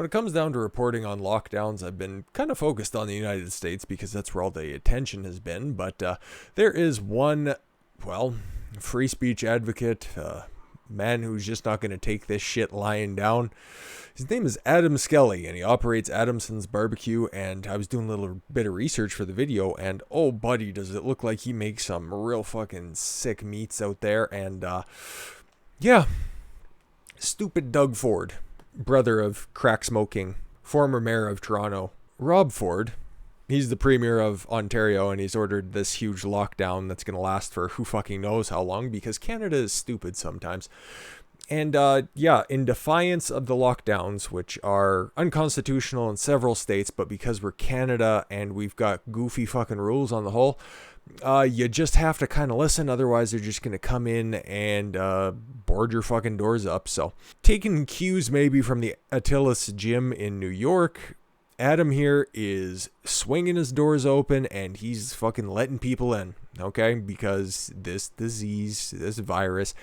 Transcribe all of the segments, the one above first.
When it comes down to reporting on lockdowns, I've been kind of focused on the United States because that's where all the attention has been. But there is one, well, free speech advocate, man who's just not going to take this shit lying down. His name is Adam Skelly, and he operates Adamson's BBQ, and I was doing a little bit of research for the video, and oh buddy, does it look like he makes some real fucking sick meats out there. And yeah, stupid Doug Ford, brother of crack smoking former mayor of Toronto Rob Ford. He's the premier of Ontario, and he's ordered this huge lockdown that's going to last for who fucking knows how long, because Canada is stupid sometimes. And yeah, in defiance of the lockdowns, which are unconstitutional in several states, but because we're Canada and we've got goofy fucking rules on the whole, you just have to kind of listen. Otherwise, they're just going to come in and board your fucking doors up. So, taking cues maybe from the Attila's gym in New York, Adam here is swinging his doors open and he's fucking letting people in, okay? Because this disease, this virus,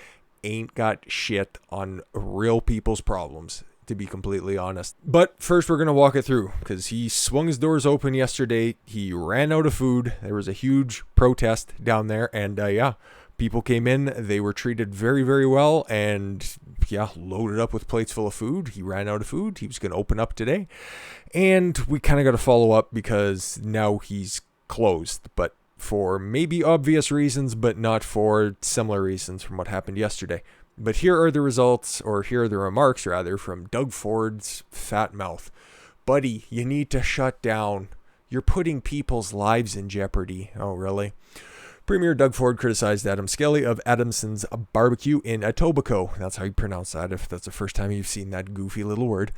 ain't got shit on real people's problems, to be completely honest. But first we're going to walk it through, because he swung his doors open yesterday. He ran out of food. There was a huge protest down there, and yeah, people came in. They were treated very, very well, and yeah, loaded up with plates full of food. He ran out of food. He was going to open up today, and we kind of got to follow up because now he's closed, but for maybe obvious reasons, but not for similar reasons from what happened yesterday. But here are the results, or here are the remarks rather, from Doug Ford's fat mouth. Buddy, you need to shut down. You're putting people's lives in jeopardy. Oh, really? Premier Doug Ford criticized Adam Skelly of Adamson's BBQ in Etobicoke. That's how you pronounce that, if that's the first time you've seen that goofy little word.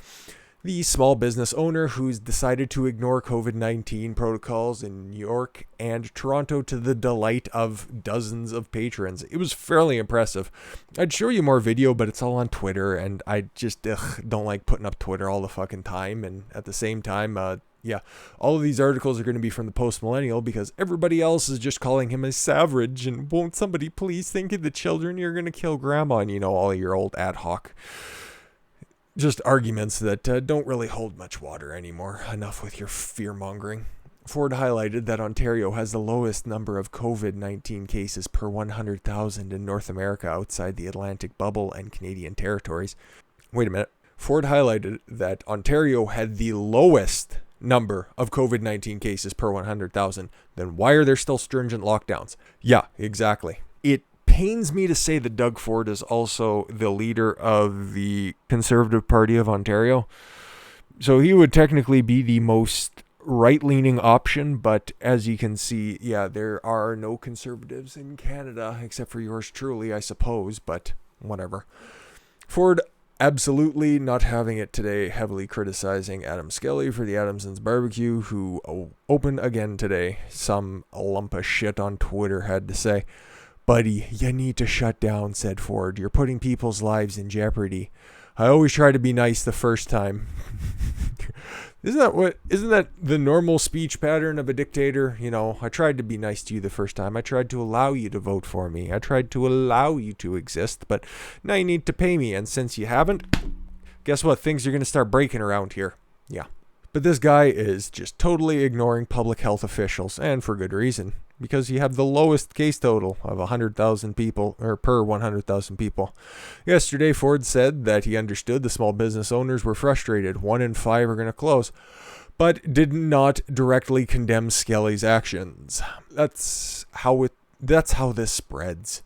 The small business owner who's decided to ignore COVID-19 protocols in New York and Toronto to the delight of dozens of patrons. It was fairly impressive. I'd show you more video, but it's all on Twitter, and I just don't like putting up Twitter all the fucking time. And at the same time, yeah, all of these articles are going to be from the post-millennial because everybody else is just calling him a savage, and won't somebody please think of the children? You're going to kill grandma, and all your old ad hoc just arguments that don't really hold much water anymore. Enough with your fear-mongering. Ford highlighted that Ontario has the lowest number of COVID-19 cases per 100,000 in North America outside the Atlantic bubble and Canadian territories. Wait a minute. Ford highlighted that Ontario had the lowest number of COVID-19 cases per 100,000. Then why are there still stringent lockdowns? Yeah, exactly. It pains me to say that Doug Ford is also the leader of the Conservative Party of Ontario. So he would technically be the most right-leaning option, but as you can see, yeah, there are no conservatives in Canada, except for yours truly, I suppose, but whatever. Ford absolutely not having it today, heavily criticizing Adam Skelly for the Adamson's BBQ, who opened again today. Some lump of shit on Twitter had to say, "Buddy, you need to shut down," said Ford. "You're putting people's lives in jeopardy." I always try to be nice the first time. Isn't that the normal speech pattern of a dictator? I tried to be nice to you the first time. I tried to allow you to vote for me. I tried to allow you to exist, but now you need to pay me. And since you haven't, guess what? Things are going to start breaking around here. Yeah. But this guy is just totally ignoring public health officials, and for good reason, because you have the lowest case total of 100,000 people, or per 100,000 people. Yesterday, Ford said that he understood the small business owners were frustrated. 1 in 5 are going to close, but did not directly condemn Skelly's actions. That's how this spreads.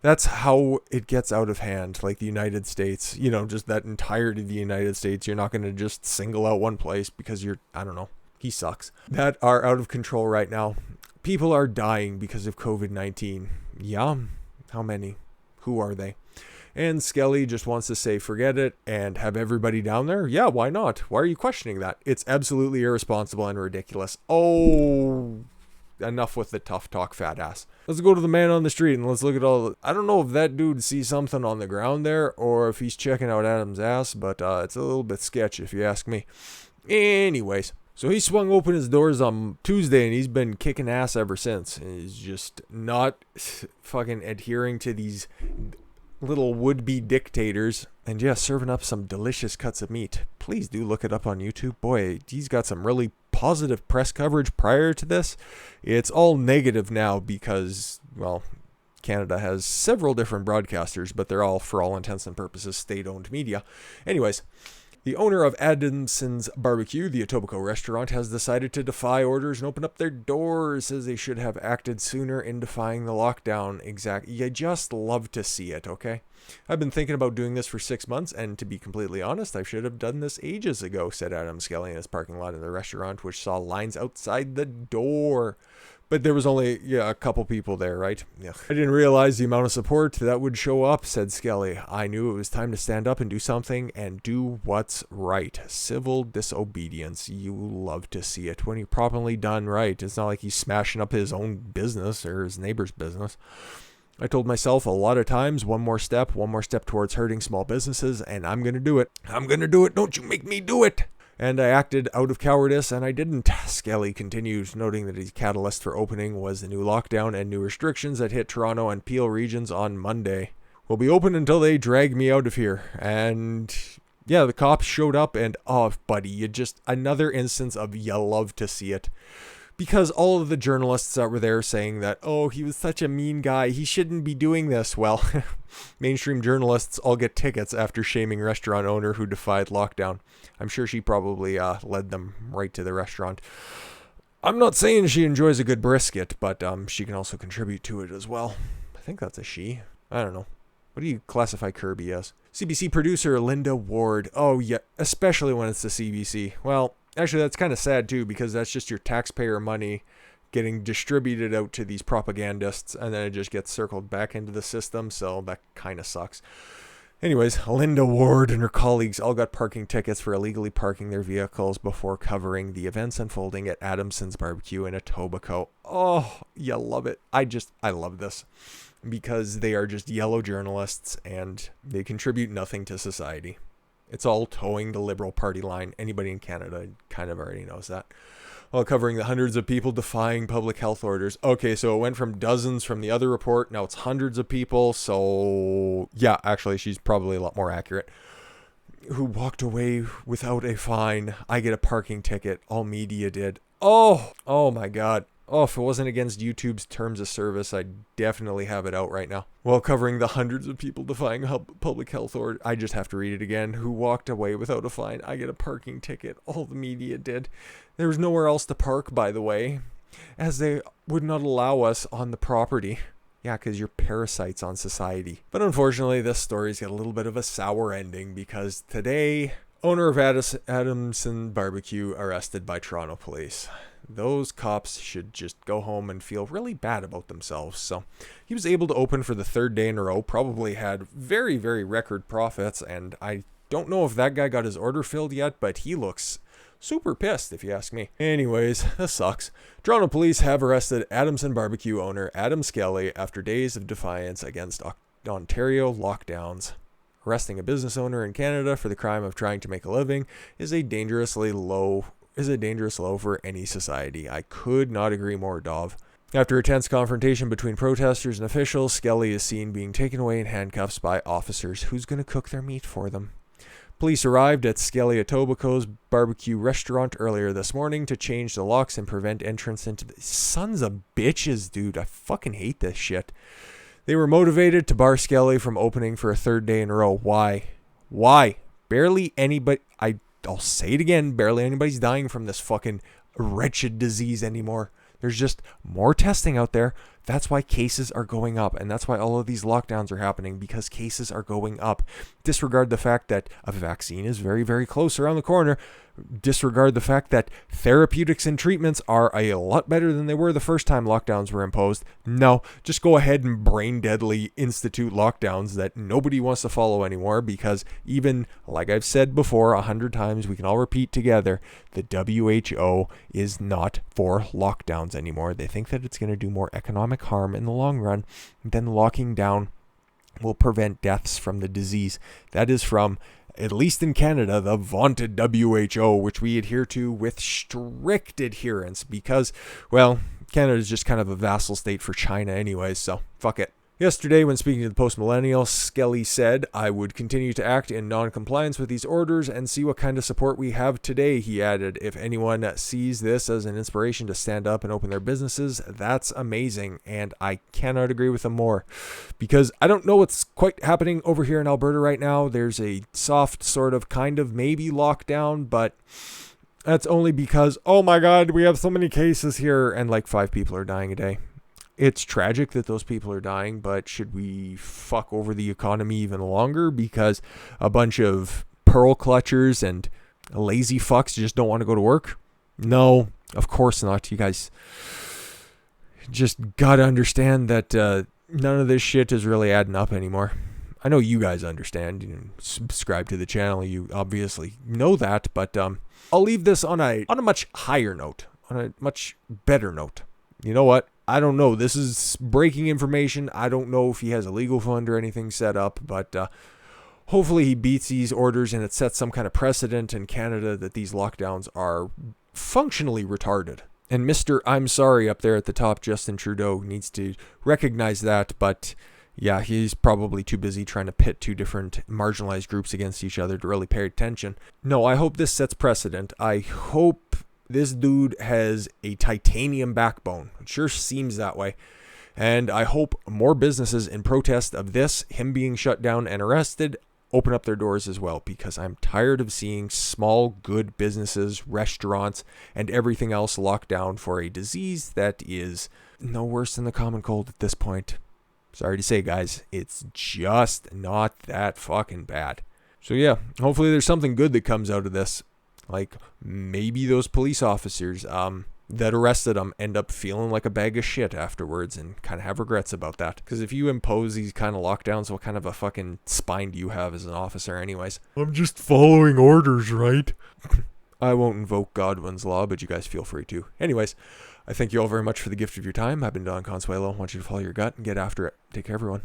That's how it gets out of hand, like the United States, just that entirety of the United States. You're not going to just single out one place because he sucks. That are out of control right now. People are dying because of COVID-19. Yeah, how many? Who are they? And Skelly just wants to say forget it and have everybody down there. Yeah, why not? Why are you questioning that? It's absolutely irresponsible and ridiculous. Oh, enough with the tough talk, fat ass. Let's go to the man on the street and let's look at I don't know if that dude sees something on the ground there or if he's checking out Adam's ass, but it's a little bit sketchy if you ask me. Anyways, so he swung open his doors on Tuesday and he's been kicking ass ever since. He's just not fucking adhering to these little would-be dictators, and yeah, serving up some delicious cuts of meat. Please do look it up on YouTube. Boy, he's got some really positive press coverage prior to this. It's all negative now because, well, Canada has several different broadcasters, but they're all, for all intents and purposes, state-owned media. Anyways, the owner of Adamson's BBQ, the Etobicoke restaurant, has decided to defy orders and open up their doors. Says they should have acted sooner in defying the lockdown. You just love to see it, okay? I've been thinking about doing this for 6 months, and to be completely honest, I should have done this ages ago, said Adam Skelly in his parking lot of the restaurant, which saw lines outside the door. But there was only, a couple people there, right? Yeah. I didn't realize the amount of support that would show up, said Skelly. I knew it was time to stand up and do something and do what's right. Civil disobedience. You love to see it when you're properly done right. It's not like he's smashing up his own business or his neighbor's business. I told myself a lot of times, one more step towards hurting small businesses, and I'm going to do it. I'm going to do it. Don't you make me do it. And I acted out of cowardice, and I didn't. Skelly continued, noting that his catalyst for opening was the new lockdown and new restrictions that hit Toronto and Peel regions on Monday. We'll be open until they drag me out of here. And yeah, the cops showed up, and oh, buddy, another instance of you love to see it. Because all of the journalists that were there saying that, oh, he was such a mean guy, he shouldn't be doing this. Well, mainstream journalists all get tickets after shaming restaurant owner who defied lockdown. I'm sure she probably led them right to the restaurant. I'm not saying she enjoys a good brisket, but she can also contribute to it as well. I think that's a she. I don't know. What do you classify Kirby as? CBC producer Linda Ward. Oh, yeah, especially when it's the CBC. Well, actually, that's kind of sad, too, because that's just your taxpayer money getting distributed out to these propagandists, and then it just gets circled back into the system, so that kind of sucks. Anyways, Linda Ward and her colleagues all got parking tickets for illegally parking their vehicles before covering the events unfolding at Adamson's BBQ in Etobicoke. Oh, you love it. I love this because they are just yellow journalists and they contribute nothing to society. It's all towing the Liberal Party line. Anybody in Canada kind of already knows that. While covering the hundreds of people defying public health orders. Okay, so it went from dozens from the other report. Now it's hundreds of people. So, yeah, actually, she's probably a lot more accurate. Who walked away without a fine. I get a parking ticket. All media did. Oh my God. Oh, if it wasn't against YouTube's terms of service, I'd definitely have it out right now. While covering the hundreds of people defying public health order, I just have to read it again. Who walked away without a fine. I get a parking ticket. All the media did. There was nowhere else to park, by the way, as they would not allow us on the property. Yeah, because you're parasites on society. But unfortunately, this story's got a little bit of a sour ending because today, owner of Adamson BBQ arrested by Toronto police. Those cops should just go home and feel really bad about themselves. So he was able to open for the third day in a row, probably had very, very record profits, and I don't know if that guy got his order filled yet, but he looks super pissed if you ask me. Anyways, this sucks. Toronto police have arrested Adamson BBQ owner Adam Skelly after days of defiance against Ontario lockdowns. Arresting a business owner in Canada for the crime of trying to make a living is a dangerous low for any society. I could not agree more, Dov. After a tense confrontation between protesters and officials, Skelly is seen being taken away in handcuffs by officers. Who's going to cook their meat for them? Police arrived at Skelly Etobicoke's BBQ restaurant earlier this morning to change the locks and prevent entrance into the... Sons of bitches, dude. I fucking hate this shit. They were motivated to bar Skelly from opening for a third day in a row. Why? Barely anybody... I'll say it again. Barely anybody's dying from this fucking wretched disease anymore. There's just more testing out there. That's why cases are going up. And that's why all of these lockdowns are happening, because cases are going up. Disregard the fact that a vaccine is very, very close around the corner. Disregard the fact that therapeutics and treatments are a lot better than they were the first time lockdowns were imposed. No, just go ahead and brain deadly institute lockdowns that nobody wants to follow anymore, because even, like I've said before 100 times, we can all repeat together, the WHO is not for lockdowns anymore. They think that it's going to do more economic harm in the long run than locking down will prevent deaths from the disease. That is from, at least in Canada, the vaunted WHO, which we adhere to with strict adherence because, well, Canada is just kind of a vassal state for China anyways, so fuck it. Yesterday, when speaking to the post-millennial, Skelly said, "I would continue to act in non-compliance with these orders and see what kind of support we have today." He added, "If anyone sees this as an inspiration to stand up and open their businesses, that's amazing." And I cannot agree with him more, because I don't know what's quite happening over here in Alberta right now. There's a soft sort of kind of maybe lockdown, but that's only because, oh my God, we have so many cases here and like 5 people are dying a day. It's tragic that those people are dying, but should we fuck over the economy even longer because a bunch of pearl clutchers and lazy fucks just don't want to go to work? No, of course not. You guys just gotta understand that none of this shit is really adding up anymore. I know you guys understand. You subscribe to the channel. You obviously know that, but I'll leave this on a much higher note, on a much better note. You know what? I don't know. This is breaking information. I don't know if he has a legal fund or anything set up, but hopefully he beats these orders and it sets some kind of precedent in Canada that these lockdowns are functionally retarded. And Mr. I'm sorry up there at the top, Justin Trudeau, needs to recognize that, but yeah, he's probably too busy trying to pit 2 different marginalized groups against each other to really pay attention. No, I hope this sets precedent. I hope this dude has a titanium backbone. It sure seems that way. And I hope more businesses in protest of this, him being shut down and arrested, open up their doors as well, because I'm tired of seeing small, good businesses, restaurants, and everything else locked down for a disease that is no worse than the common cold at this point. Sorry to say, guys, it's just not that fucking bad. So yeah, hopefully there's something good that comes out of this. Like, maybe those police officers that arrested him end up feeling like a bag of shit afterwards and kind of have regrets about that. Because if you impose these kind of lockdowns, what kind of a fucking spine do you have as an officer anyways? I'm just following orders, right? I won't invoke Godwin's law, but you guys feel free to. Anyways, I thank you all very much for the gift of your time. I've been Don Consuelo. I want you to follow your gut and get after it. Take care, everyone.